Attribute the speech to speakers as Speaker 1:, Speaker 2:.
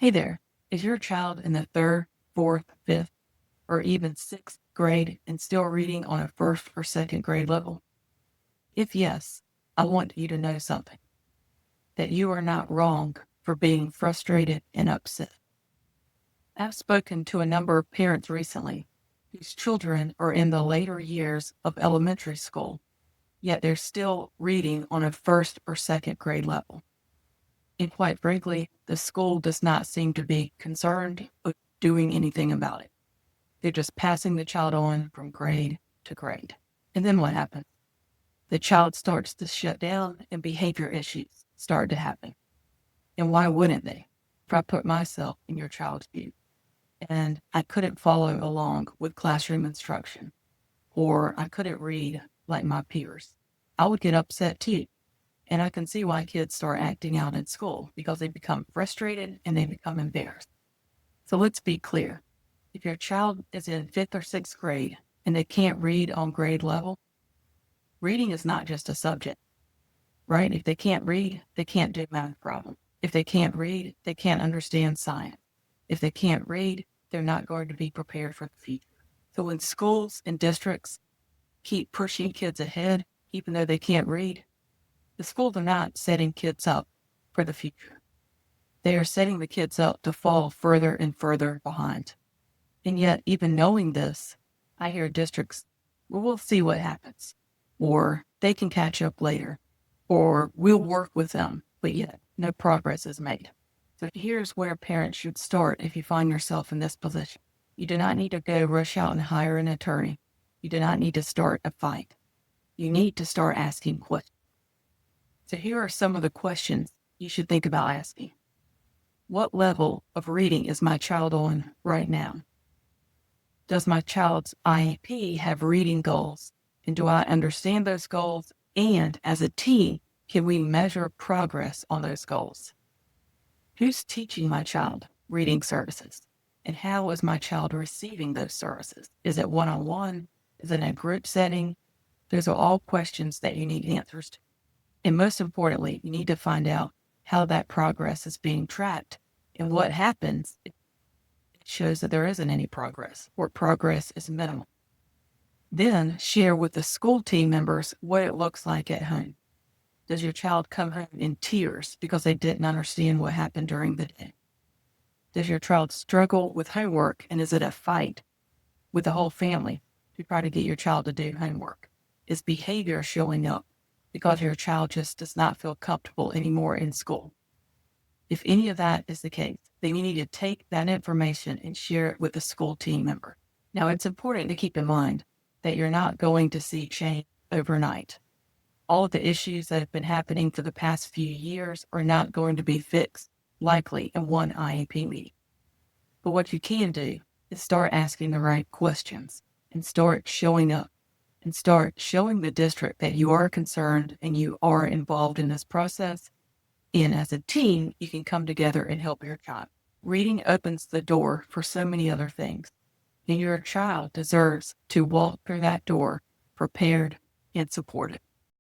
Speaker 1: Hey there, is your child in the third, fourth, fifth, or even sixth grade and still reading on a first or second grade level? If yes, I want you to know something, that you are not wrong for being frustrated and upset. I've spoken to a number of parents recently whose children are in the later years of elementary school, yet they're still reading on a first or second grade level. And quite frankly, the school does not seem to be concerned with doing anything about it. They're just passing the child on from grade to grade. And then what happens? The child starts to shut down and behavior issues start to happen. And why wouldn't they? If I put myself in your child's view and I couldn't follow along with classroom instruction, or I couldn't read like my peers, I would get upset too. And I can see why kids start acting out in school because they become frustrated and they become embarrassed. So let's be clear. If your child is in fifth or sixth grade and they can't read on grade level, reading is not just a subject, right? If they can't read, they can't do math problems. If they can't read, they can't understand science. If they can't read, they're not going to be prepared for the future. So when schools and districts keep pushing kids ahead, even though they can't read, the schools are not setting kids up for the future. They are setting the kids up to fall further and further behind. And yet, even knowing this, I hear districts, well, we'll see what happens, or they can catch up later, or we'll work with them, but yet no progress is made. So here's where parents should start if you find yourself in this position. You do not need to go rush out and hire an attorney. You do not need to start a fight. You need to start asking questions. So here are some of the questions you should think about asking. What level of reading is my child on right now? Does my child's IEP have reading goals? And do I understand those goals? And as a team, can we measure progress on those goals? Who's teaching my child reading services? And how is my child receiving those services? Is it one-on-one? Is it in a group setting? Those are all questions that you need answers to. And most importantly, you need to find out how that progress is being tracked and what happens if it shows that there isn't any progress or progress is minimal. Then share with the school team members what it looks like at home. Does your child come home in tears because they didn't understand what happened during the day? Does your child struggle with homework, and is it a fight with the whole family to try to get your child to do homework? Is behavior showing up because your child just does not feel comfortable anymore in school? If any of that is the case, then you need to take that information and share it with the school team member. Now, it's important to keep in mind that you're not going to see change overnight. All of the issues that have been happening for the past few years are not going to be fixed, likely in one IEP meeting. But what you can do is start asking the right questions and start showing up and start showing the district that you are concerned and you are involved in this process. And as a team, you can come together and help your child. Reading opens the door for so many other things. And your child deserves to walk through that door prepared and supported.